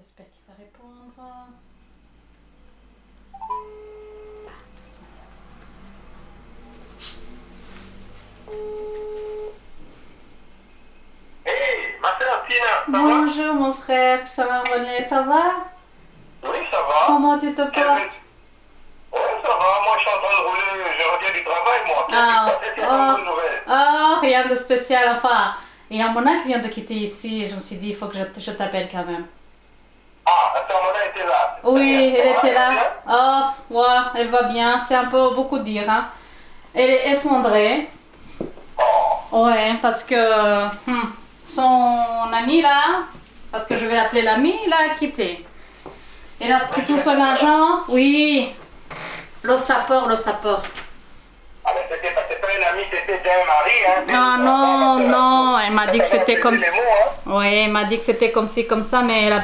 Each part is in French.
J'espère qu'il va répondre. Hey, ma sœur Tina, ça va? Bonjour mon frère, ça va René, ça va? Oui, ça va. Comment tu te portes? Oui, ça va. Moi, je suis en train de rouler. Je reviens du travail, moi. Qu'est-ce qui se passe? C'est une bonne nouvelle. Oh, rien de spécial. Enfin, il y a Mona qui vient de quitter ici et je me suis dit, il faut que je t'appelle quand même. Ah, la sœur Mona était là. Oui, elle était là. Bien? Oh, ouais, elle va bien. C'est un peu beaucoup dire, hein. Elle est effondrée. Oh, Ouais, parce que son ami là, parce que je vais l'appeler l'ami, il a quitté. Elle a pris tout son argent. Oui, le sapeur. ah, mais c'était pas une amie, c'était déjà un mari, hein. Ah non, elle m'a dit que c'était comme ça. Les mots, hein. Oui, elle m'a dit que c'était comme ci, comme ça, mais elle a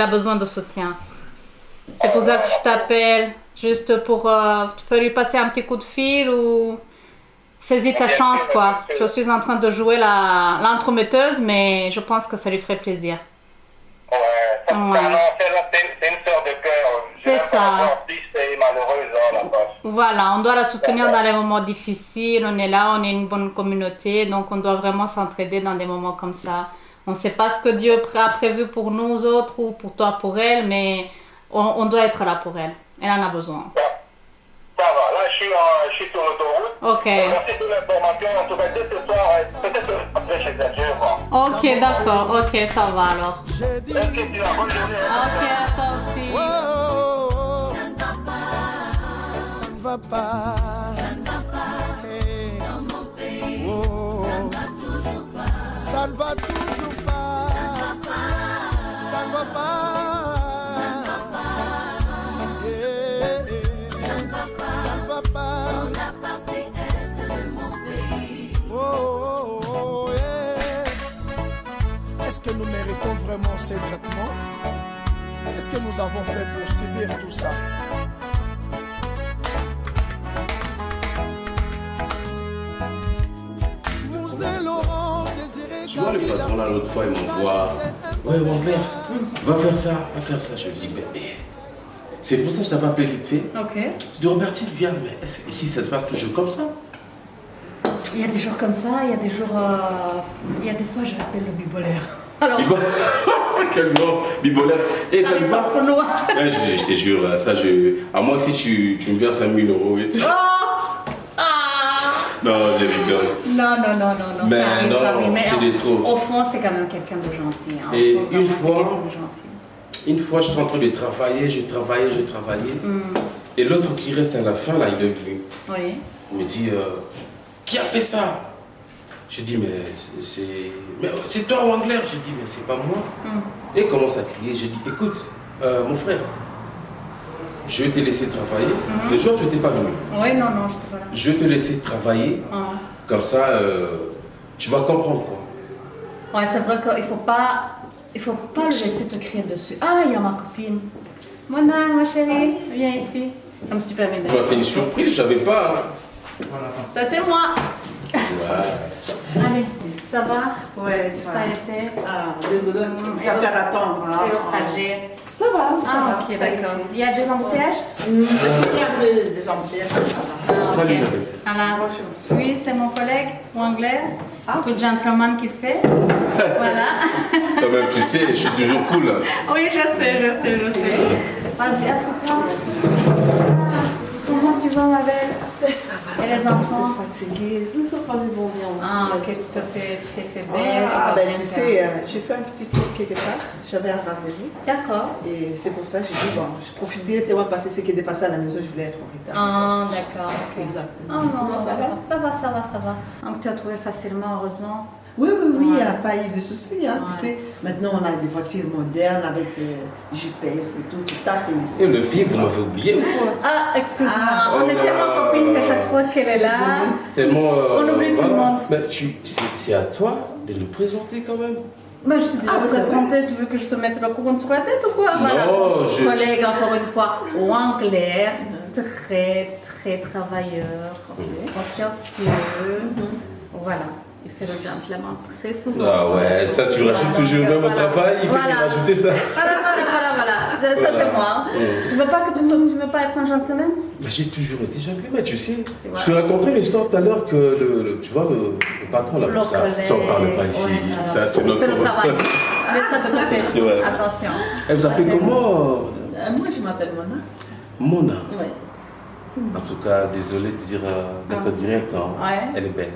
besoin de soutien. C'est pour ça que je t'appelle, juste pour... tu peux lui passer un petit coup de fil ou... Saisis ta chance, quoi. Je suis en train de jouer l'entremetteuse, mais je pense que ça lui ferait plaisir. Ouais, ça, Ouais. c'est une sœur de cœur. C'est ça. C'est malheureuse, hein, la vache. Voilà, on doit la soutenir dans les moments difficiles. On est là, on est une bonne communauté, donc on doit vraiment s'entraider dans des moments comme ça. On ne sait pas ce que Dieu a prévu pour nous autres ou pour toi, pour elle, mais on doit être là pour elle. Elle en a besoin. Ça va, là je suis sur l'autoroute. Ok. Merci pour l'information. En tout cas, dès ce soir, peut-être après chez elle, je vais voir. Ok, d'accord. Ok, ça va alors. Est-ce que tu as bonne journée? Ok, à toi aussi. Oh, ça ne va pas. Hey. Oh, ça ne va toujours pas. Ça ne va pas. Yeah. Ça ne va pas. Oh, yeah. Est-ce que nous méritons vraiment ces traitements? Qu'est-ce que nous avons fait pour subir tout ça? Tu vois, le patron là, l'autre fois, il m'envoie. Ouais, mon père, va faire ça, va faire ça. Je me dis, mais c'est pour ça que je t'avais appelé vite fait. Ok. Je dis, Robertine, viens, mais ici, ça se passe toujours comme ça. Il y a des jours comme ça, il y a des jours... Il y a des fois, je l'appelle le bibolaire. Alors, Quel nom, bibolaire. Et ça les me va. entre noirs. Ouais, je te jure, ça, à moins que si tu me verses 5 000 euros. Et... Oh ah. Non, je rigole. Non, Mais ça arrive, non, ça arrive. Mais c'est des trop. au fond, c'est quand même quelqu'un de gentil. Hein. Et Au fond, une vraiment, fois- c'est quelqu'un de gentil. Une fois, je suis en train de travailler, je travaillais. Et l'autre qui reste à la fin, là, il est venu. Oui. Il me dit, qui a fait ça? Je dis, mais c'est toi, Wangler. Je dis, mais c'est pas moi. Et il commence à crier. Je dis, écoute, mon frère, je vais te laisser travailler. Le jour où tu n'étais pas venu, Oui, non, j'étais pas là. je vais te laisser travailler. Ah. Comme ça, tu vas comprendre quoi. Ouais, c'est vrai qu'il faut pas le laisser te crier dessus. Ah, il y a ma copine. Mona, ma chérie, viens ici. Je me suis pas Tu ménagée. m'as fait une surprise, je savais pas. Hein. Ça, c'est moi. Ouais. Allez, ça va? Ouais, tu Ça vois. a été? Ah, désolé, Et tu vas faire attendre. Hein. Et le trajet? Ça va, ça Ah, va. ok, ça a d'accord. été. Il y a des embouteillages? Il y a un peu des embouteillages, mais ça va. Ah, Salut, ok. Nadège. Alors, Bonjour. oui, c'est mon collègue Wangler, Ah. tout gentleman qu'il fait. Voilà. Quand même, tu sais, je suis toujours cool. Hein. Oui, je sais. Vas-y, assieds-toi. Ah, comment tu vas, ma belle? Mais ça va, Et ça les va, enfants? c'est fatigué. Les enfants, ils vont bien aussi. Ah, ok, tu t'es fait belle. Ah, tu vas ben bien tu faire. sais, j'ai fait un petit tour quelque part. J'avais un rendez-vous. D'accord. Et c'est pour ça que j'ai dit, bon, je profite directement de passer ce qui était passé à la maison. Je voulais être en retard. Ah, d'accord. Ok. Exactement. Ah non, Sinon, ça va? ça va. Donc tu as trouvé facilement, heureusement. Oui, il n'y a Ouais. pas eu de soucis. Hein. Tu Ouais. sais, maintenant on a des voitures modernes avec GPS et tout, tu tapes et Et le film, vous m'avez oublié ou quoi? Ah, excuse-moi, Ah, on est oh tellement là. copines qu'à chaque fois qu'elle est là. Tellement. On oublie tout le monde. Mais c'est à toi de nous présenter quand même. Bah, je te dis, Ah oui, c'est présenté, tu veux que je te mette la couronne sur la tête ou quoi? Voilà. Non, je- Collègue, encore une fois, Wangler, très travailleur, consciencieux. Voilà, il fait le gentleman très souvent. Ah ouais, ça tu rajoutes toujours même au Voilà. travail, il fait Voilà. rajouter ça. Voilà. c'est moi. Tu veux pas que tu veux pas être un gentleman? Mais j'ai toujours été gentleman, tu sais. Je te racontais l'histoire tout à l'heure que tu vois, le patron là, pour ça on parle pas ici. Ouais, ça, c'est notre travail. Laisse ça de côté. C'est vrai. Attention. Elle vous appelle comment? Moi, je m'appelle Mona. Mona. Oui. En tout cas, désolé de dire d'être direct, hein. Ouais. Elle est belle.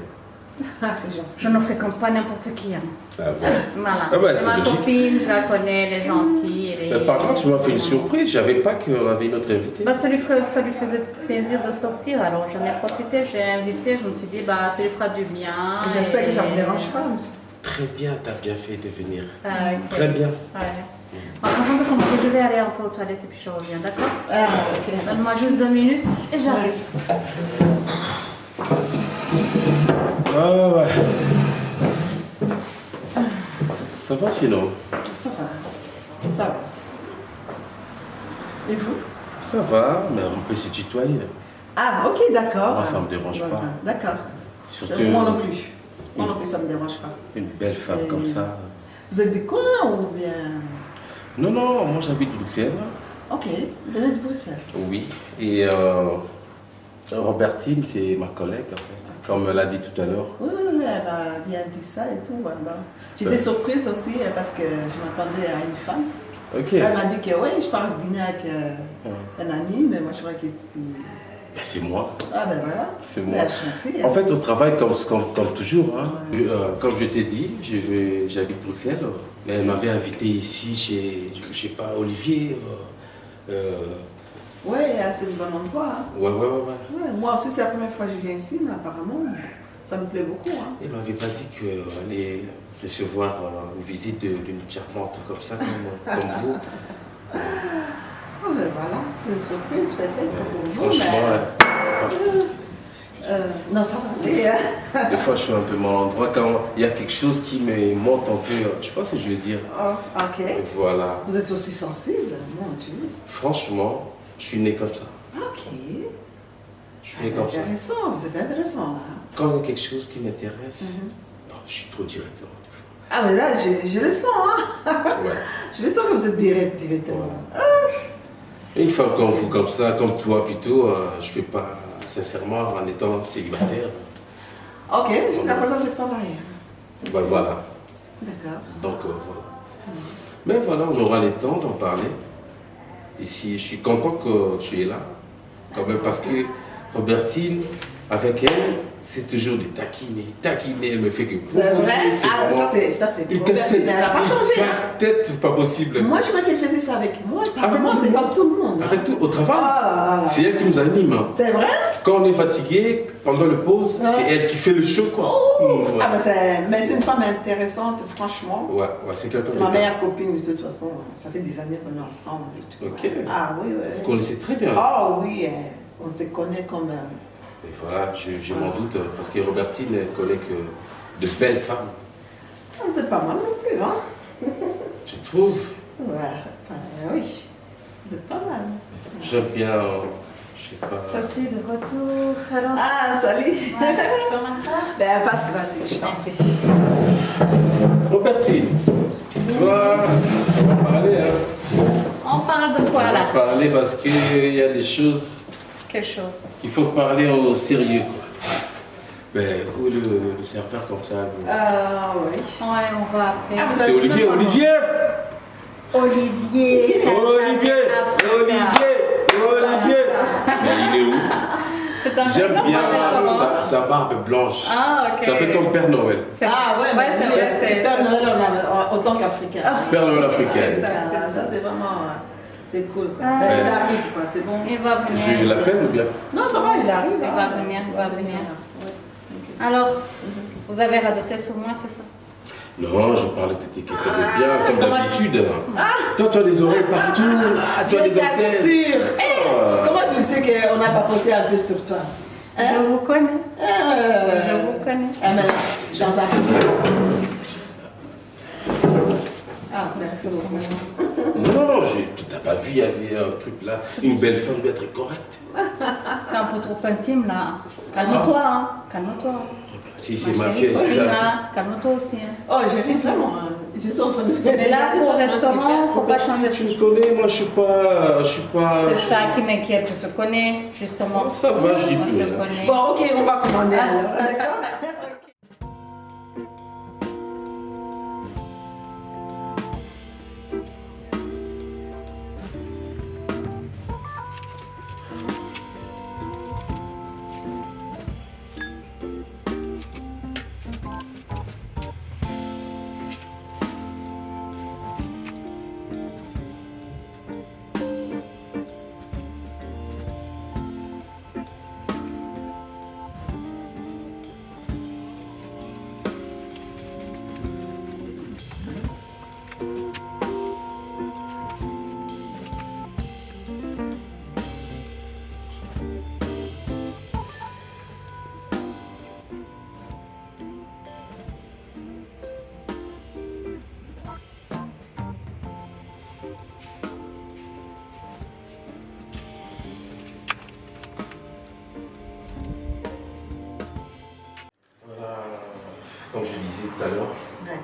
Ah, c'est gentil. Je ne fréquente pas n'importe qui. Hein. Ah bon. Voilà. Ah bah, c'est c'est ma logique. copine, je la connais, elle est gentille. Par contre, tu m'as fait une surprise. Je savais pas qu'on avait une autre invitée. Bah, ça lui faisait plaisir de sortir, alors j'en ai profité, j'ai invité, je me suis dit, bah, ça lui fera du bien. J'espère que ça ne vous dérange pas. Très bien, tu as bien fait de venir. Ah, ok. Très bien. Ouais. Avant de commencer, je vais aller un peu aux toilettes et puis je reviens, d'accord? Ah, ok. Donne-moi juste 2 minutes et j'arrive. Ah ouais. Ça va sinon? Ça va. Ça va. Et vous? Ça va, mais on peut se tutoyer. Ah, ok, d'accord. Moi, ça me dérange pas. D'accord. Surtout Moi non plus. Moi non plus, ça ne me dérange pas. une belle femme Et- comme ça. Vous êtes de coin ou bien... Non, non, moi j'habite Bruxelles. Ok, vous venez de Bruxelles. Oui. Et Robertine, c'est ma collègue en fait. Comme elle l'a dit tout à l'heure. Oui, elle m'a bien dit ça et tout. Ouais, bon. J'étais surprise aussi parce que je m'attendais à une femme. Ok. Elle m'a dit que oui, je pars dîner avec un ami, mais moi je croyais que c'était... Ben, c'est moi. Ah ben voilà. C'est moi. Elle a chanté. En fait, on travaille comme toujours. Hein. Comme je t'ai dit, j'habite Bruxelles. Mais elle m'avait invité ici chez, je sais pas, Olivier. Oui, c'est le bon endroit. Hein. Ouais. Ouais, moi aussi, c'est la première fois que je viens ici, mais apparemment, ça me plaît beaucoup. Hein. Elle m'avait pas dit qu'elle allait recevoir une visite d'une charmante comme ça, comme vous. Ah ben voilà, c'est une surprise peut-être pour vous. Franchement, Non, ça va aller. des fois je suis un peu maladroit quand il y a quelque chose qui me monte un peu. Je sais pas ce que je veux dire. Oh, ok. Voilà. Vous êtes aussi sensible, mon Dieu. Franchement, je suis né comme ça. Ok. Je suis né comme ça. Intéressant, vous êtes intéressant là. Quand il y a quelque chose qui m'intéresse, je suis trop directement. Ah mais là, je le sens, hein. Ouais. Je le sens que vous êtes directement. Et une femme comme vous, comme ça, comme toi plutôt, je peux pas, sincèrement, en étant célibataire. Ok, jusqu'à présent, vous n'êtes pas marié. Ben voilà. D'accord. Donc voilà. Mais voilà, on aura le temps d'en parler. Ici, je suis content que tu es là. Quand même, parce que Robertine, avec elle, c'est toujours des taquiner. Taquiner, elle me fait que C'est vrai? Ah, vraiment ça c'est une Robertine, casse-tête. elle n'a pas changé. Une hein. casse-tête, pas possible. Moi, je crois qu'elle faisait ça avec moi. Avec Apparemment, tout c'est le pas monde. tout le monde. hein. Avec tout, au travail. Oh là là. C'est elle qui nous anime. Hein. C'est vrai? Quand on est fatigué, pendant le pause, Ouais. c'est elle qui fait le show, quoi. Oh. Ouais. Ah, mais c'est une femme intéressante, franchement. Ouais, c'est quelqu'un C'est de ma bien. meilleure copine de toute façon. Ça fait des années qu'on est ensemble. Et tout. Ok. Ah oui, oui. Vous connaissez très bien. Oh oui, on se connaît comme... Et voilà, je m'en doute, parce que Robertine, elle connaît que de belles femmes. Vous êtes pas mal non plus, hein? Tu trouves? Ouais, enfin, oui. Vous êtes pas mal. J'aime bien, je sais pas. Je suis de retour, alors. Ah, salut. Comment ça? Ben, passe, vas-y, je t'en prie. Robertine, tu vois, on va parler, hein. On parle de quoi On là? va parler parce qu'il y a des choses Quelle chose? qu'il faut parler au sérieux, quoi. Ben, où le serveur comme ça. Ah, oui. Ouais, on va appeler. Ah, vous C'est avez Olivier, même Olivier! Olivier. Olivier! Olivier! Mais il est où? C'est un J'aime garçon, bien pas sa barbe blanche. Ah, ok. Ça fait comme Père Noël. C'est Ah, ouais, mais c'est vrai, c'est Père Noël, autant qu'Africain. Père Noël africain. ça. Ça, c'est vraiment... C'est cool, quoi. Ah. Ben, il arrive, quoi, c'est bon. Il va venir. Je l'appelle ou bien? Non, ça va, il arrive. Il va venir, il va venir. Ouais. Ok. Alors, vous avez radoté sur moi, c'est ça? Non, je parlais de t'étiqueter bien, comme d'habitude. Toi, tu as des oreilles partout, là, tu as des Je antennes. t'assure. Oh. Comment tu sais qu'on a papoté un peu sur toi? Je vous connais. Je Euh, vous connais. Ah, mais dans un peu. Ah, merci beaucoup. Non, tu n'as pas vu, il y avait un truc là. Une belle femme doit être correcte. C'est un peu trop intime là. Calme-toi, hein. Calme-toi. Si c'est ma fille, c'est ça. Calme-toi aussi. Hein. Oh, j'ai rien vraiment. Hein. Je suis en train de Mais là, pour le restaurant, faut pas changer. Tu me connais, moi je suis pas. C'est ça qui m'inquiète, je te connais, justement. Ça va, je dis On plus. te Hein. connaît. Bon, ok, on va commander alors, d'accord? Comme je disais tout à l'heure, Ouais.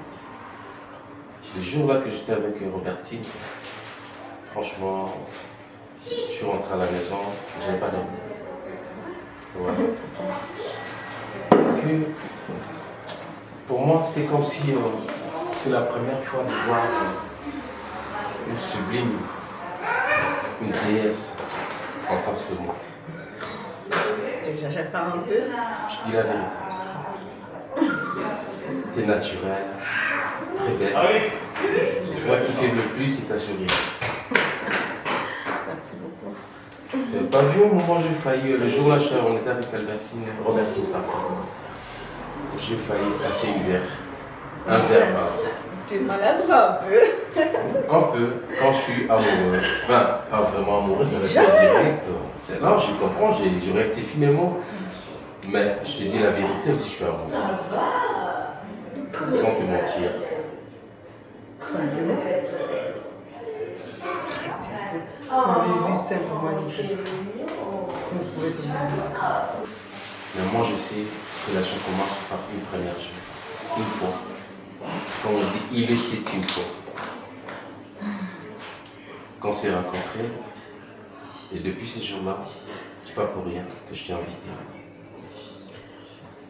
le jour-là que j'étais avec Robertine, franchement, je suis rentré à la maison, j'avais pas dormi. Ouais. Parce que pour moi, c'était comme si c'est la première fois de voir une sublime, une déesse en face de moi. Tu exagères pas un peu? Je dis la vérité. T'es naturelle, très belle. Et ce qui fait le plus, c'est ta sourire. Merci beaucoup. Pas vu au moment où j'ai failli, le jour là, on était avec Robertine, pardon. J'ai failli passer une verre. Un verre, pardon. Tu es maladroit un peu. Un peu, quand je suis amoureux. Enfin, pas vraiment amoureux, ça va être direct. Non, je comprends, j'ai rectifié mes mots. Mais je te dis la vérité aussi, je suis amoureux. Sans te mentir. On avait vu simplement une seule fois. On pouvait te demander comme ça. Mais moi, je sais que la chose commence par une première chose. Une fois. Quand on dit il était une fois. Quand on s'est rencontrés, et depuis ces jours-là, c'est pas pour rien que je t'ai invité.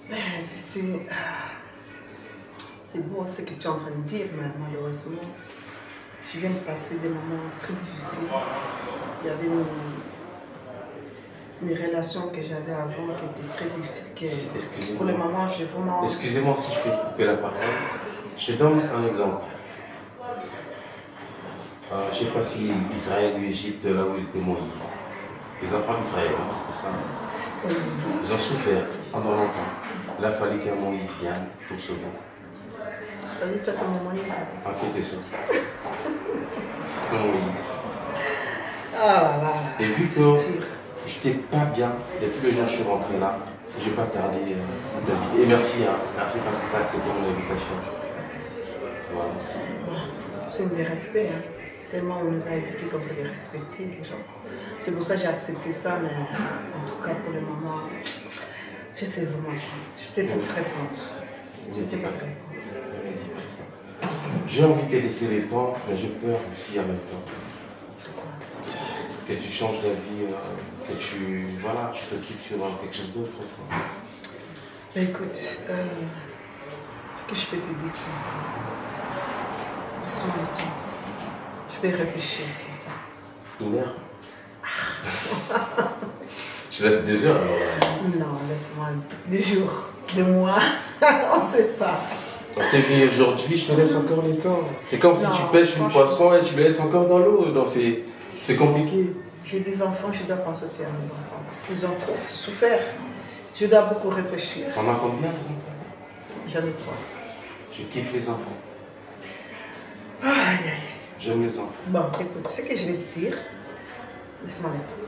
Tu sais, c'est beau ce que tu es en train de dire, mais malheureusement, je viens de passer des moments très difficiles. Il y avait une relation que j'avais avant qui était très difficile. Que pour le moment, j'ai vraiment... Excusez-moi si je peux couper la parole. Je te donne un exemple. Je ne sais pas si Israël ou l'Égypte, là où était Moïse. Les enfants d'Israël, c'était ça. Ils ont souffert pendant longtemps. Là, il fallait qu'un Moïse vienne pour sauver. Ça veut dire que toi, t'es mon Moïse. En quelque sorte. C'est Moïse. Ah là là. Et vu que je n'étais pas bien, depuis le jour où je suis rentré là, je n'ai pas tardé à t'inviter. Et merci, hein. Merci parce que tu as accepté mon invitation. Voilà. C'est des respects, hein. Tellement on nous a éduqués comme ça de respecter les gens. C'est pour ça que j'ai accepté ça, mais en tout cas pour le moment, je sais vraiment pas. Je sais pas te répondre. Je sais pas te répondre. J'ai envie de te laisser les temps, mais j'ai peur aussi en même temps. Que tu changes d'avis, que tu te quittes sur quelque chose d'autre. Mais écoute, ce que je peux te dire, c'est laisse-moi le temps. Je vais réfléchir sur ça. Une heure. Je laisse 2 heures alors. Non, laisse-moi 2 jours, 2 mois, on ne sait pas. On sait qu'aujourd'hui, je te laisse encore les temps. C'est comme si tu pêches le poisson et tu le laisses encore dans l'eau. Donc c'est compliqué. J'ai des enfants, je dois penser aussi à mes enfants parce qu'ils ont trop souffert. Je dois beaucoup réfléchir. T'en as combien les enfants? J'en ai 3. Je kiffe les enfants. Aïe, aïe. J'aime les enfants. Bon, écoute, ce que je vais te dire, laisse-moi le temps.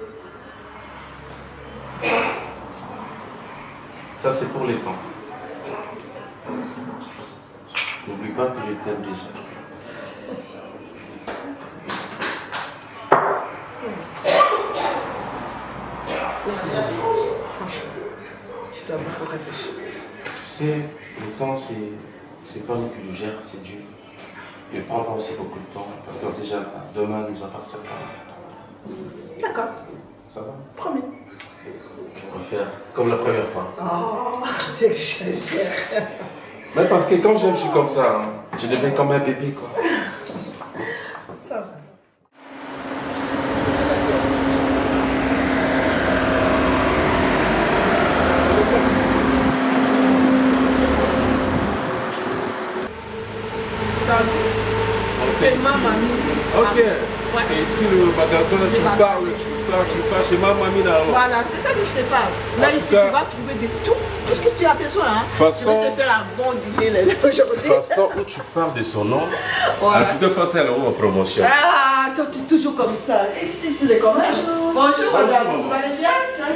Ça, c'est pour les temps. N'oublie pas que je t'aime déjà. Laisse-moi le temps. Franchement, je dois beaucoup réfléchir. Tu sais, le temps, c'est pas nous qui le gère, c'est Dieu. Ne prends pas aussi beaucoup de temps, parce qu'on déjà demain nous appartient pas. D'accord. Ça va? Promis. On va faire comme la première fois. Oh, tu exagères. Mais parce que quand j'aime, je suis comme ça. Hein. Je deviens comme un bébé, quoi. Ça va. C'est ma mamie. Ok. Ouais. C'est ici le magasin, tu parles chez ma mamie là. Voilà, c'est ça que je te parle. Là, En ici, tout cas, tu vas trouver tout ce que tu as besoin. Hein. Façon- Je vais te faire un bon dîner là, aujourd'hui. De toute façon, où tu parles de son nom, Voilà. en tout cas, face à la promotion. Ah, toi, tu es toujours comme ça. Et ici, c'est les commerces. Bonjour, madame. maman. Vous allez bien?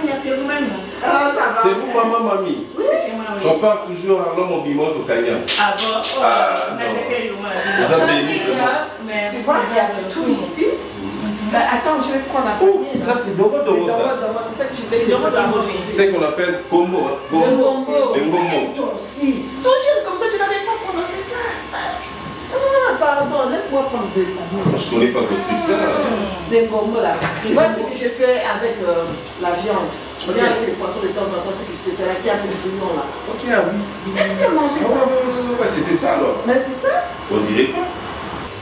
Merci vous-même. Ah, ça va. C'est vous, maman, mamie. Oui, c'est chez moi, oui. On parle toujours à l'homme au bimot au Kenya. Ah bon? Oh, Ah, mais non. c'est payé, moi. Vous avez béni, vraiment. Mais Tu vois, il y a de tout ici. Ben, attends, je vais prendre la Oh, panier. ça c'est Doro Doro, ça. C'est ça que je voulais C'est Doro Doro. C'est qu'on appelle Combo. Hein. Le bongo. Le Ngombo. Toi aussi. Toi, jeune comme ça, tu n'arrives pas à prononcer ça. Ah, pardon, laisse-moi prendre des paniers. Je connais pas votre truc là. Des gombo là. Tu vois ce que je fais avec la viande. On vient avec les poissons de temps en temps, ce que je te fais là, qui a mis le bouillon là. Ok, ah oui. J'aime bien manger ça. Ouais, c'était ça alors. Mais c'est ça. On dirait pas.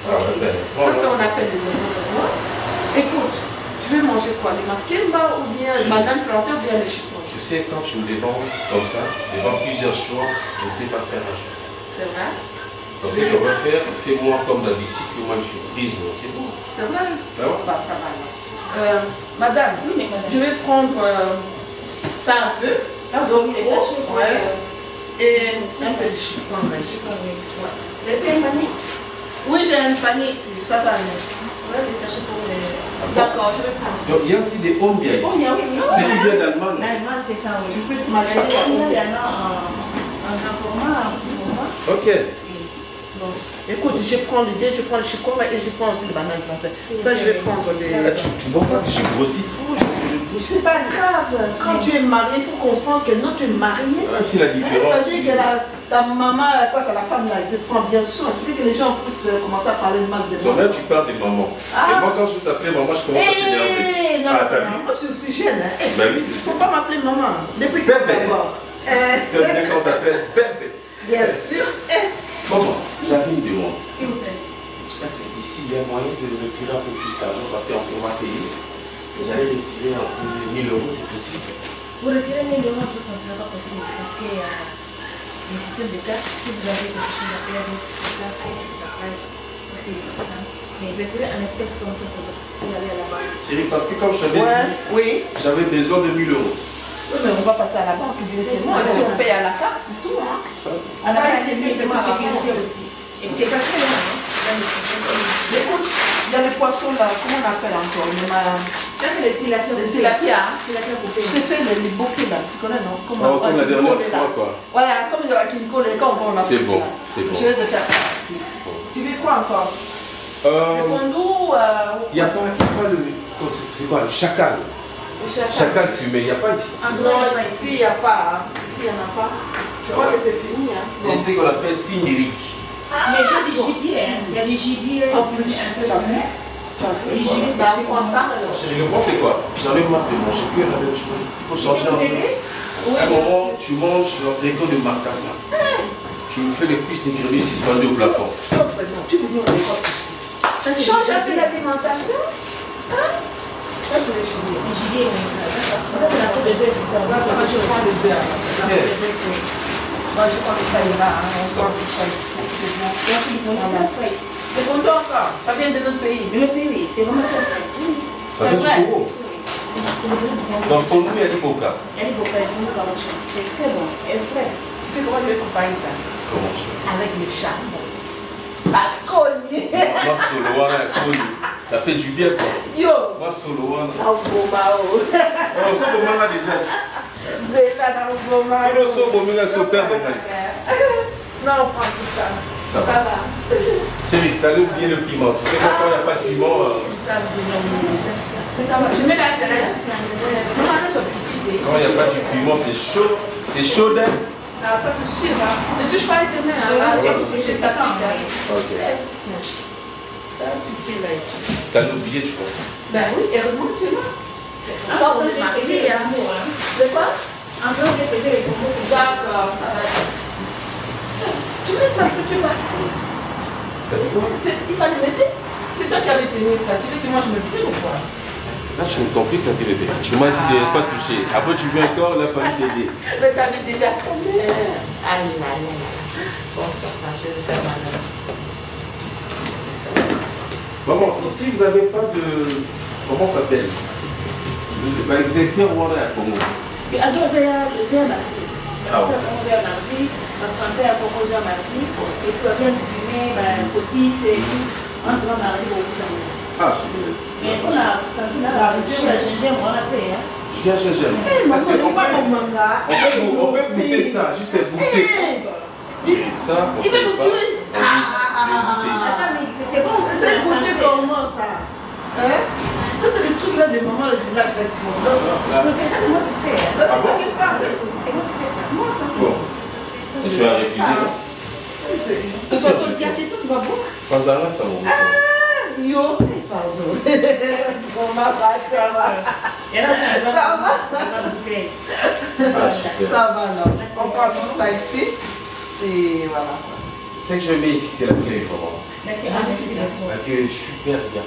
Ah ouais, ben. Ça, on appelle des gombo. Écoute, tu veux manger quoi? Les makemba ou bien le banane plantain ou bien le chipon? Je sais, quand tu me demandes comme ça, devant plusieurs choix, je ne sais pas faire un choix. C'est vrai? Donc, ce qu'on va faire, fais-moi comme d'habitude, fais-moi une surprise, mais c'est bon. C'est vrai? Ah ouais? Bah, ça va alors. Madame, Oui, mais madame. je vais prendre ça un peu. Ah, Donc, ok, ça, je vois. ouais. Et un peu de chipon. Ouais. Le thé panier? Oui, j'ai un panier ici, ça va aller. Ouais, les sachets pour les. D'accord, je vais prendre ça. Donc, il y a aussi des hombia ici. Oh, il y a oui, oui. C'est qui vient d'Allemagne. L'Allemagne, c'est ça, oui. Je peux te Il manger y en quoi? a en grand format, en petit format. Ok. Bon. Écoute, je prends le dé, je prends le chicon et je prends aussi le banane plantain. Ça, je vais prendre des. Tu vois pas que je grossis trop, C'est pas grave. Quand tu es marié, il faut qu'on sente que non, tu es marié. Même si la différence. Ça veut dire que ta maman, quoi, c'est la femme là, elle te prend bien soin. Tu veux que les gens puissent commencer à parler de mal de moi. Là, tu parles de maman. Et moi, quand je t'appelle maman, je commence à t'énerver. Non, Ah, t'as non, vu? moi je suis aussi jeune. Hein. Ben oui, Il ne faut pas m'appeler maman. Depuis que Bébé. d'abord. T'aimes bien quand t'appelles bébé. Bien sûr. Maman, j'avais une demande. S'il vous plaît. Est-ce qu'ici, il y a moyen de retirer un peu plus d'argent parce qu'on va payer? J'allais retirer un peu 1000 euros, c'est possible. Vous retirez 1000 euros en plus, ça ne sera pas possible parce que le système de carte, si vous avez quelque chose à faire avec la carte, ça sera possible. Hein. Mais retirer en espèces comme ça, c'est pas possible. Vous allez à la banque. Chérie, parce que comme je t'avais dit, Oui. j'avais besoin de 1000 euros. Oui, mais on va passer à la banque directement. Et si on paye à la carte, c'est tout. Hein. Ça. À la Ouais, banque, c'est c'est bien, pour c'est sécurité aussi. Et c'est pas très loin. Hein. Écoute, il y a les poissons là, comment on appelle encore? Ça, c'est le tilapia. Le tilapia. Hein. Tilapia coupé. Je t'ai fait les bouquets là, tu connais non? Comme Oh, comme la dernière là. fois, quoi. Voilà, comme le Akinko, quand on va C'est bon, c'est bon. Je vais te faire ça aussi. Tu veux quoi encore? Le Il kondou, n'y a pas le. C'est quoi? Le chacal. Chacal fumé, il n'y a pas ici. Non, ici, il n'y a pas. Hein. Ici, il n'y en a pas. Je crois que c'est fini. Hein. Et c'est qu'on appelle sinirique. Mais j'ai du gibier. Hein. Il y a du gibier. En plus, un peu tu as vu? fumé. Les gibiers, c'est Bah, acheté prends comme ça. Chérie, le point c'est quoi? J'en ai marre de manger plus la même chose. Il faut changer un peu. Oui, À un bien moment, sûr. tu manges l'entrecôte de Marcassin. Tu me fais les cuisses de grenouilles suspendues au plafond. Oh, vraiment, tu veux venir à l'école ici. Change un peu l'alimentation. Hein? Ça, c'est le gibier. Les gibiers, ça, c'est la peau de bœuf. Là, ça va, je prends le beurre. La peau de bœuf, oui. Moi, je crois que ça ira. Hein. On sort tout ça ici. C'est bon. Merci beaucoup. C'est très frais. C'est bon encore. Ça vient de notre pays. Le pays, oui, c'est vraiment très frais. Ça fait vrai. du gros. Dans ton nom, il y a du coca. Elle est beaucoup, elle est beaucoup. C'est très bon. Et frais. Tu sais comment je vais préparer ça? Comment tu fais? Avec le charbon. Pas cogné. Moi, Soloana, ça fait du bien quoi. Yo. Moi, Soloana. Au Oh, ça, le moment déjà. C'est là dans le moment. Tout le son, bon, il se perd. Non, on prend tout ça. Ça va. Chérie, t'allais oublier le piment. Tu sais quand il n'y a pas de piment. Ça va. Je mets la tête. Non, non, ça fait Quand il n'y a pas de piment, c'est chaud. C'est chaud d'air. Ah, ça c'est sûr. Hein. Ne touche pas avec tes mains. Hein. Là, ça touche, ça pique. Hein. Ok. Ça a piqué là. T'as oublié, je crois. Ben oui, heureusement que tu es là. C'est pour ça qu'on est mariés. Hein. De quoi? Un peu, on est pesé les combos. D'accord, ça va être. Tu m'aides pas, tu es parti. Il fallait m'aider. C'est toi qui avais tenu ça. Tu veux que moi je me prie ou quoi? Là, je me complique quand tu le fais. Tu m'as dit de ne pas toucher. Après, tu viens encore, là, il fallait t'aider. Mais t'avais déjà combien? Ah là là là. Bon, ça va, je vais le faire maintenant. Maman, ici, vous n'avez pas de... Comment ça s'appelle? Bah, exécuter ou on est à Congo. Alors, c'est un mardi. Ah ouais. On est un mardi, ma grand-père a proposé un mardi, et puis on vient de fumer, petit, c'est tout. On doit mardi au bout d'un moment. Ah, je suis bien. Mais on a gingembre, on a fait. Hein. Je suis un gingembre. Parce qu'on peut goûter ça, juste goûter. Ça, il veut nous tuer. C'est bon, c'est goûter comment ça? Hein? Ça, c'est les trucs là des mamans du village là qui font ça. C'est moi qui fais. Ça, c'est toi qui le fais. C'est moi qui fais ça. Moi, ça. Bon. Tu vas refuser. De toute façon, il y a quelqu'un qui va beaucoup. Pas à là, ça va. Yo, pardon. On m'a pas, ça va. Et là, ça va. Ah, super. Ça va, non. On prend tout ça ici. Et voilà. Ce que je mets ici, c'est la clé, vraiment. D'accord, La clé est super bien.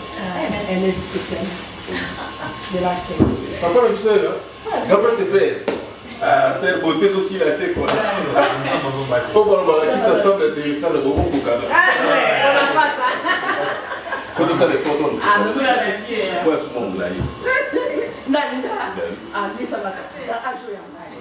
Elle est spécialiste de la tête. Papa, même seul, hein? Rappelle tes pères. Père beauté aussi la tête, quoi. Pour voir le qui s'assemble, c'est ça, le bonbon pour cadeau. On n'a pas ça. Comme ça, les photos. Ah, mais ça, c'est sûr. Pourquoi est-ce qu'on l'a eu? Nanda. Ah, lui, ça va casser. Ah, je vais en aller.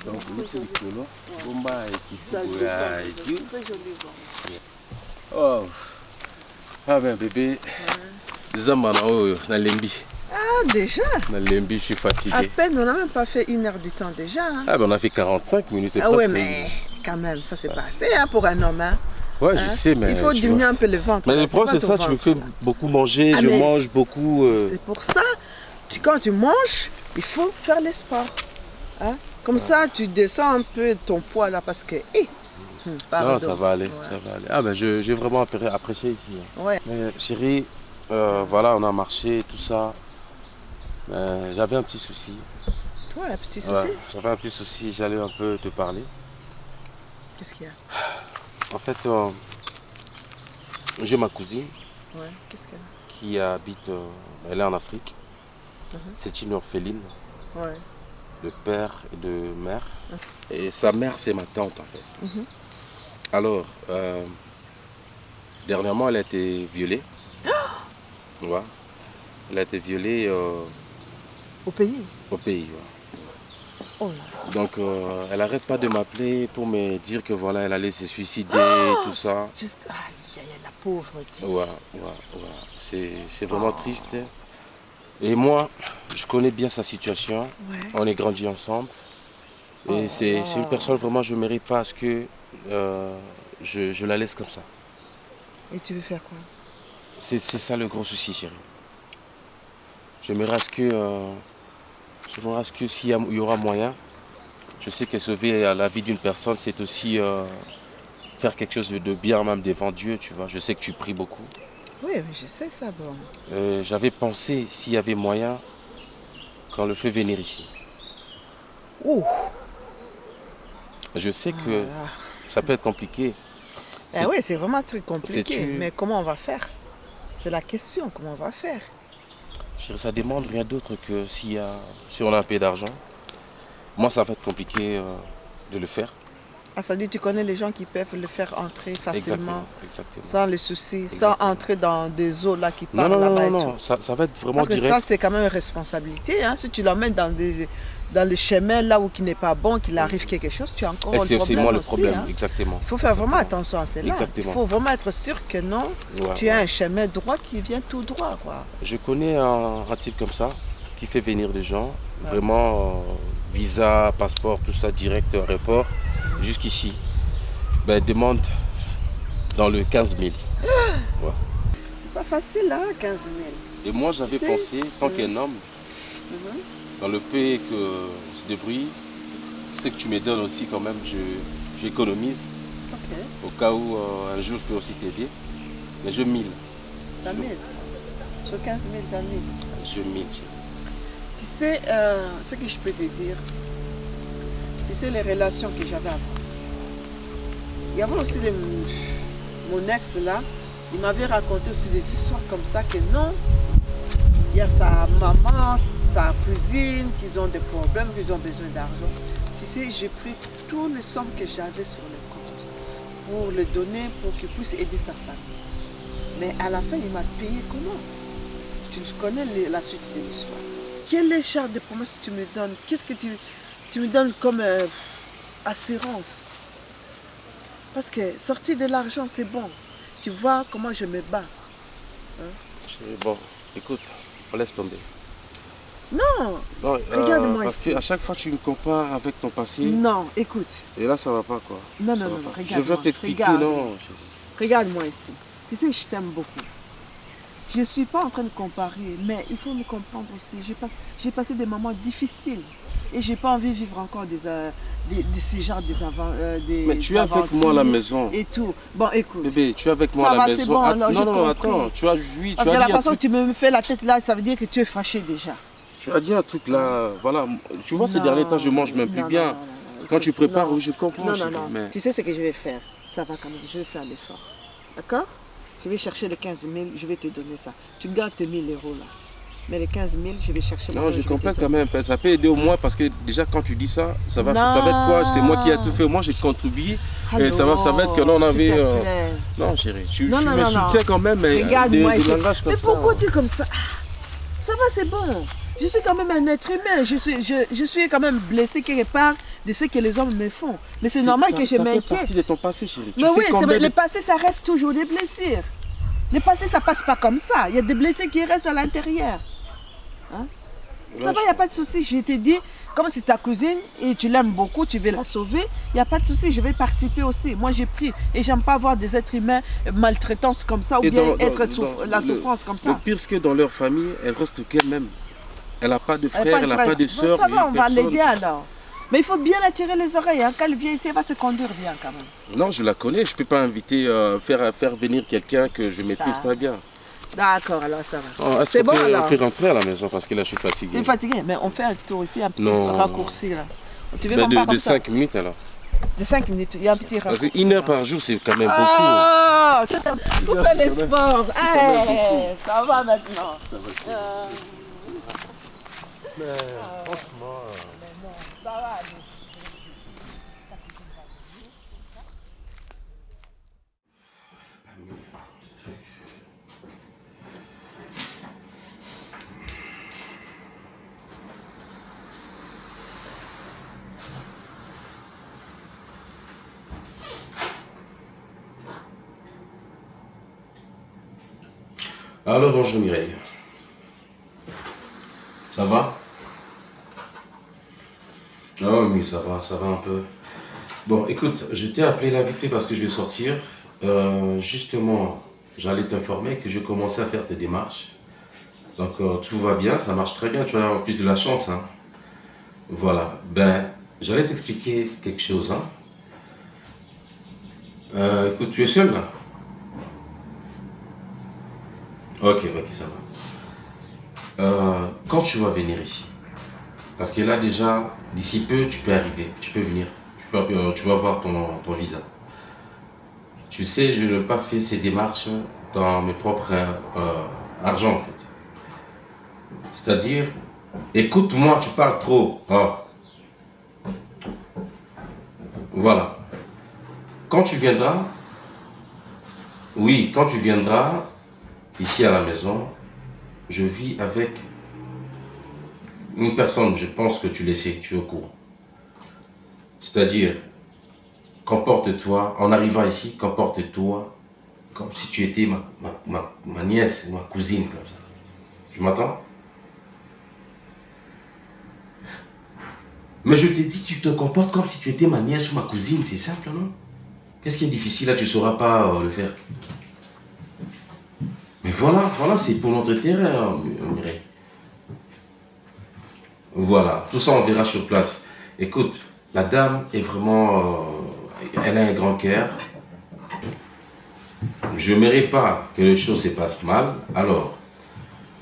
Donc, c'est le colon. Bomba et qui oh. Ah ben bébé. Zamana na lembi. Ah, déjà? Na lembi, je suis fatigué. À peine, on n'a même pas fait 1 heure du temps déjà. Hein. Ah ben on a fait 45 minutes. Ah ouais, mais quand même, ça c'est pas assez hein, pour un homme. Hein. Ouais, je sais, mais... Il faut diminuer un peu le ventre. Mais le problème, c'est ça, tu me fais beaucoup manger, je mange beaucoup... C'est pour ça, quand tu manges, il faut faire les sports. Hein? Comme ça, tu descends un peu ton poids là, parce que... non, ça va aller, ça va aller. Ah ben, j'ai vraiment apprécié ici. Ouais. Mais chérie, voilà, on a marché, tout ça. J'avais un petit souci. Toi, un petit souci? Ouais, j'avais un petit souci, j'allais un peu te parler. Qu'est-ce qu'il y a? En fait, j'ai ma cousine qui habite, elle est en Afrique. C'est une orpheline de père et de mère. Et sa mère, c'est ma tante en fait. Alors, dernièrement, elle a été violée. Ouais. Elle a été violée au pays. Au pays, ouais. Oh là. Donc elle n'arrête pas de m'appeler pour me dire que voilà, elle allait se suicider, tout ça. Juste, aïe, la pauvre. Ouais. C'est vraiment triste. Et moi, je connais bien sa situation. Ouais. On est grandis ensemble. Et c'est une personne vraiment, je ne mérite pas à ce que je la laisse comme ça. Et tu veux faire quoi? C'est ça le gros souci, chérie. J'aimerais que s'il y aura moyen, je sais que sauver la vie d'une personne, c'est aussi faire quelque chose de bien même devant Dieu, tu vois. Je sais que tu pries beaucoup. Oui, mais je sais ça, bon. J'avais pensé, s'il y avait moyen, qu'on le fait venir ici. Ouh. Je sais que ça peut être compliqué. Oui, c'est vraiment très compliqué. Mais comment on va faire? C'est la question, comment on va faire? Ça demande rien d'autre que si on a un peu d'argent. Moi, ça va être compliqué de le faire. Ah, ça dit, tu connais les gens qui peuvent le faire entrer facilement, exactement. Sans les soucis, sans entrer dans des eaux là qui partent là-bas. Non, ça va être vraiment direct. Parce que ça, c'est quand même une responsabilité. Hein. Si tu l'emmènes dans le chemin là où qui n'est pas bon, qu'il arrive quelque chose, tu as encore un problème. C'est moi le aussi, problème, hein. exactement. Il faut faire vraiment attention à cela. Exactement. Il faut vraiment être sûr que non, tu as un chemin droit qui vient tout droit, quoi. Je connais un type comme ça qui fait venir des gens, vraiment visa, passeport, tout ça direct, aéroport, jusqu'ici. Ben, demande dans le 15 000. Ouais. C'est pas facile, hein, 15 000. Et moi, j'avais pensé, tant qu'un homme, dans le peu que on se débrouille, ce que tu me donnes aussi quand même, j'économise. Au cas où un jour je peux aussi t'aider. Mais je 1000. T'as 1000. Sur 15 000, t'as 1000. Je 1000. Tu sais, ce que je peux te dire, tu sais les relations que j'avais avant. Il y avait aussi mon ex là, il m'avait raconté aussi des histoires comme ça que non, il y a sa maman, sa cousine qui ont des problèmes, qui ont besoin d'argent. Tu sais, j'ai pris toutes les sommes que j'avais sur le compte pour le donner, pour qu'il puisse aider sa famille. Mais à la fin, il m'a payé comment? Tu connais la suite de l'histoire. Quelle est genre de promesse que tu me donnes? Qu'est-ce que tu me donnes comme assurance? Parce que sortir de l'argent, c'est bon. Tu vois comment je me bats. Hein? Bon, écoute, on laisse tomber. Non, regarde-moi parce ici. qu'à chaque fois, tu me compares avec ton passé. Non, écoute. Et là, ça va pas, quoi. Non, ça non, va non, pas. regarde-moi. Je veux t'expliquer, regarde. non. Regarde-moi ici. Tu sais, je t'aime beaucoup. Je ne suis pas en train de comparer, mais il faut me comprendre aussi. J'ai passé des moments difficiles. Et je n'ai pas envie de vivre encore ces genres mais tu es avec moi à la maison. Et tout. Bon, écoute. Bébé, tu es avec moi à la maison. Bon, alors, non, attends. Tu as oui, parce tu que as la façon que tu me fais la tête là, ça veut dire que tu es fâché déjà. Tu as dit un truc là, voilà. Tu vois, ces derniers temps, je mange même plus bien. Quand tu prépares, oui, je comprends. Non. Mais... Tu sais ce que je vais faire? Ça va quand même, je vais faire l'effort. D'accord? Je vais chercher les 15 000, je vais te donner ça. Tu gardes tes 1 000 € là. Mais les 15 000, je vais chercher. Non, je comprends quand même. Ça peut aider au moins parce que déjà quand tu dis ça, ça va être quoi? C'est moi qui ai tout fait. Moi, j'ai contribué. Et ça va être que là, on avait. Non, chérie, tu me soutiens quand même. Mais regarde-moi. Mais pourquoi tu es comme ça? Ça va, c'est bon. Je suis quand même un être humain. Je suis quand même blessé quelque part de ce que les hommes me font. Mais c'est normal que je m'inquiète. Ça fait partie de ton passé, chérie. Mais oui, le passé, ça reste toujours des blessures. Le passé, ça passe pas comme ça. Il y a des blessés qui restent à l'intérieur. Hein? Ça va, il n'y a pas de souci. Je t'ai dit, comme c'est ta cousine et tu l'aimes beaucoup, tu veux la sauver, il n'y a pas de souci, je vais participer aussi. Moi, j'ai pris et j'aime pas voir des êtres humains maltraitance comme ça ou bien la souffrance comme ça. Le pire, c'est que dans leur famille, elle reste qu'elle-même. Elle n'a pas de frère, elle n'a pas de soeur. Ça va, on va l'aider alors. Mais il faut bien attirer les oreilles. Hein. Quand elle vient ici, elle va se conduire bien quand même. Non, je la connais. Je ne peux pas inviter, faire venir quelqu'un que je ne maîtrise pas bien. D'accord, alors ça va. Oh, c'est bon alors. On peut rentrer à la maison parce que là, je suis fatigué. Tu es fatigué, mais on fait un tour ici, un petit raccourci là. Tu veux de 5 minutes alors. De 5 minutes, il y a un petit raccourci. Parce que 1 heure par jour, c'est quand même beaucoup. Pour faire les sports. Ça va maintenant. Ça va. Mais franchement... Ça va. Alors bonjour Mireille. Ça va? Oh oui, ça va un peu. Bon, écoute, je t'ai appelé l'invité parce que je vais sortir. Justement, j'allais t'informer que je commençais à faire tes démarches. Donc tout va bien, ça marche très bien, tu as en plus de la chance. Hein. Voilà, ben, j'allais t'expliquer quelque chose. Hein. Écoute, tu es seul là? Ok, ça va. Quand tu vas venir ici, parce que là déjà, d'ici peu, tu peux arriver, tu peux venir, tu vas voir ton visa. Tu sais, je n'ai pas fait ces démarches dans mes propres argent en fait. C'est-à-dire, écoute-moi, tu parles trop. Oh. Voilà. Quand tu viendras, ici à la maison, je vis avec une personne, je pense que tu le sais, tu es au courant. C'est-à-dire, comporte-toi, en arrivant ici, comporte-toi comme si tu étais ma nièce, ma cousine, comme ça. Tu m'entends? Mais je t'ai dit, tu te comportes comme si tu étais ma nièce ou ma cousine, c'est simple, non? Qu'est-ce qui est difficile là, tu ne sauras pas le faire. Mais voilà, c'est pour notre intérêt, hein, Mireille. Voilà, tout ça on verra sur place. Écoute, la dame est vraiment... elle a un grand cœur. Je n'aimerais pas que les choses se passent mal. Alors,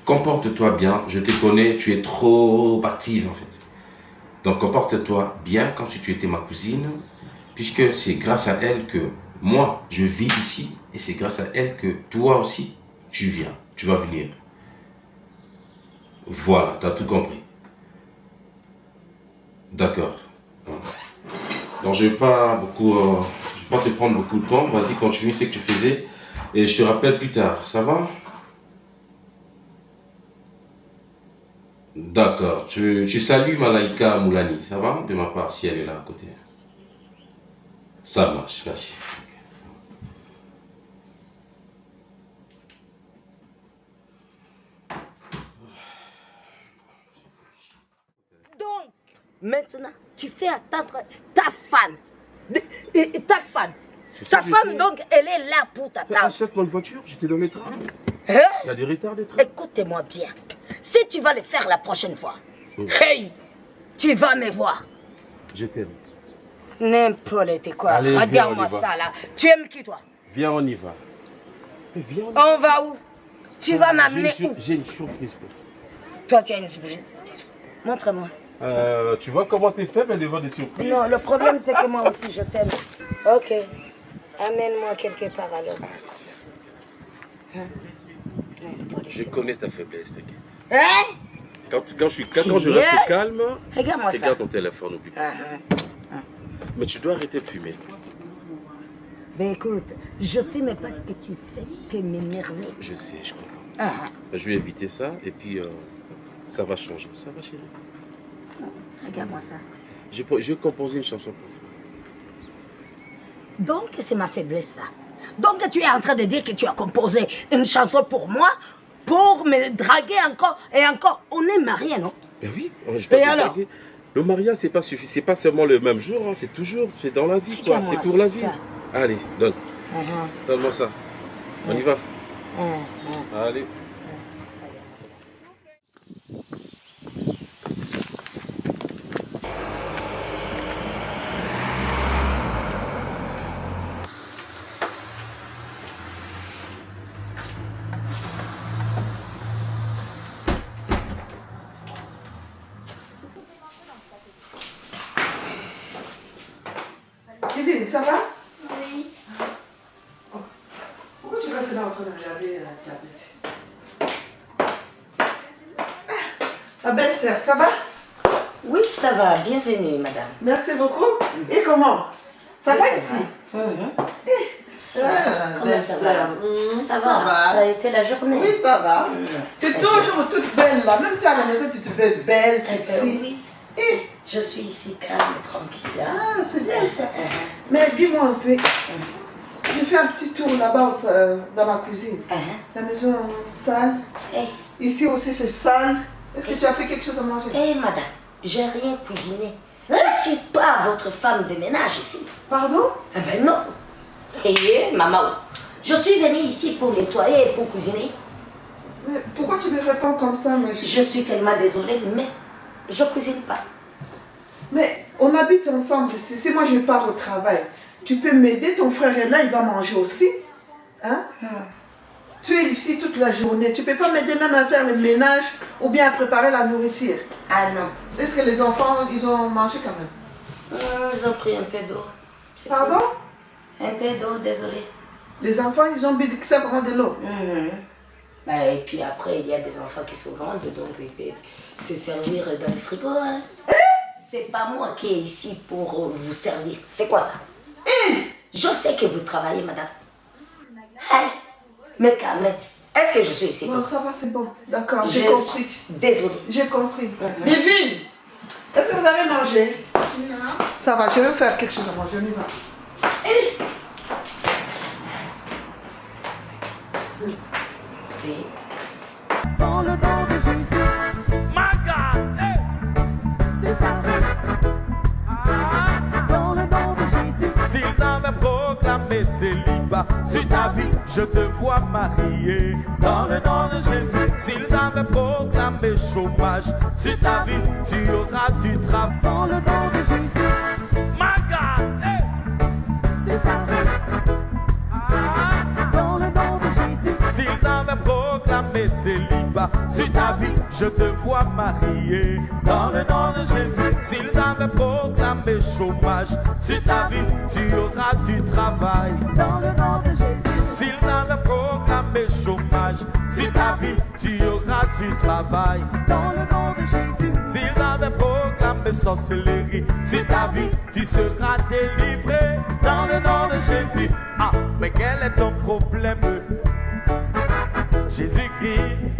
comporte-toi bien. Je te connais, tu es trop active en fait. Donc, comporte-toi bien comme si tu étais ma cousine. Puisque c'est grâce à elle que moi, je vis ici. Et c'est grâce à elle que toi aussi, tu viens. Tu vas venir. Voilà, tu as tout compris. D'accord. Donc, je ne vais pas te prendre beaucoup de temps. Vas-y, continue ce que tu faisais. Et je te rappelle plus tard. Ça va? D'accord. Tu salues Malaika Moulani. Ça va? De ma part, si elle est là à côté. Ça marche. Merci. Donc, maintenant, tu fais attendre ta femme. Ta femme. Ta femme, donc, elle est là pour t'attendre. Achète-moi une voiture, j'étais dans les trains. Hein? Il y a des retards de train. Écoute-moi bien. Si tu vas le faire la prochaine fois, hey, tu vas me voir. Je t'aime. N'importe quoi. Allez, regarde-moi viens, on y va. ça là. Tu aimes qui toi? Viens, on y va. Mais viens, On va où? Tu vas m'amener où? J'ai une surprise pour Toi, tu as une surprise. Montre-moi. toi. Tu vois comment t'es faible devant des surprises? Non, le problème c'est que moi aussi je t'aime. Ok. Amène-moi quelque part alors. Hein? Je connais ta faiblesse, t'inquiète. Hein? Quand je reste calme, Regarde-moi ça. regarde ton téléphone, oublie pas. Mais tu dois arrêter de fumer. Ben écoute, je fume parce que tu fais que m'énerver. Je sais, je comprends. Je vais éviter ça et puis ça va changer. Ça va, chérie? Regarde-moi ça. Je vais composer une chanson pour toi. Donc c'est ma faiblesse ça. Donc tu es en train de dire que tu as composé une chanson pour moi, pour me draguer encore et encore. On est mariés, non? Ben oui, je dois Et te alors? draguer. Le mariage, c'est pas suffisant, c'est pas seulement le même jour, hein, c'est toujours, c'est dans la vie, quoi. Regarde-moi C'est pour la vie. ça. Allez, donne. Donne-moi ça. On y va. Allez. Lily, ça va? Oui. Pourquoi tu restes là en train de regarder la tablette? Ma belle-sœur, ça va? Oui, ça va. Bienvenue, madame. Merci beaucoup. Et comment? Ça va ici? Comment ça va? Ça va. Ça a été la journée. Oui, ça va. Tu es toujours toute belle là. Même toi à la maison, tu te fais belle, sexy. Oui. Et Je suis ici calme, tranquille. ah, c'est bien ça. Mais dis-moi un peu. J'ai fait un petit tour là-bas dans la cuisine. La maison sale. Hey. Ici aussi c'est sale. Est-ce que tu as fait quelque chose à manger? Eh madame, j'ai rien cuisiné. Je ne suis pas votre femme de ménage ici. Pardon? Eh ben non. Eh maman, je suis venue ici pour nettoyer et pour cuisiner. Mais pourquoi tu me réponds comme ça, ma chérie? Je suis tellement désolée, mais je ne cuisine pas. Mais on habite ensemble ici. Si moi je pars au travail, tu peux m'aider, ton frère est là, il va manger aussi. Hein? Tu es ici toute la journée. Tu peux pas m'aider même à faire le ménage ou bien à préparer la nourriture. Ah non. Est-ce que les enfants, ils ont mangé quand même? Ils ont pris un peu d'eau. Pardon? Un peu d'eau, désolée. Les enfants, ils ont bu simplement de l'eau. Et puis après, il y a des enfants qui sont grands, donc ils peuvent se servir dans le frigo. Hein. C'est pas moi qui est ici pour vous servir. C'est quoi ça? Je sais que vous travaillez, madame. Hey, mais quand même, est-ce que je suis ici? Bon, ça va, c'est bon. D'accord, j'ai compris. Désolée. J'ai compris. Divine, est-ce que vous avez mangé? Non. Ça va, je vais faire quelque chose à manger, on y va. Dans le nom de Jésus, my God, hey. C'est parti. Dans le nom de Jésus, s'ils avaient proclamé proclamer célibat. Sur ta vie, je te vois marié. Dans le nom de Jésus, s'ils avaient proclamé chômage, sur ta vie, tu auras du travail. Dans le nom de Jésus, My God, hey. c'est ta vie. Dans le nom de Jésus, S'ils avaient proclamé célibat, sur ta vie, je te vois marié. Dans le nom de Jésus, s'ils avaient proclamé chômage, sur ta vie, tu auras du travail. dans le nom de Jésus, S'ils avaient proclamé chômage, sur ta vie, tu auras du travail. dans le nom de Jésus, S'ils avaient proclamé sorcellerie, sur ta vie, tu seras délivré. Dans le nom de Jésus. Ah, mais quel est ton problème? Jésus-Christ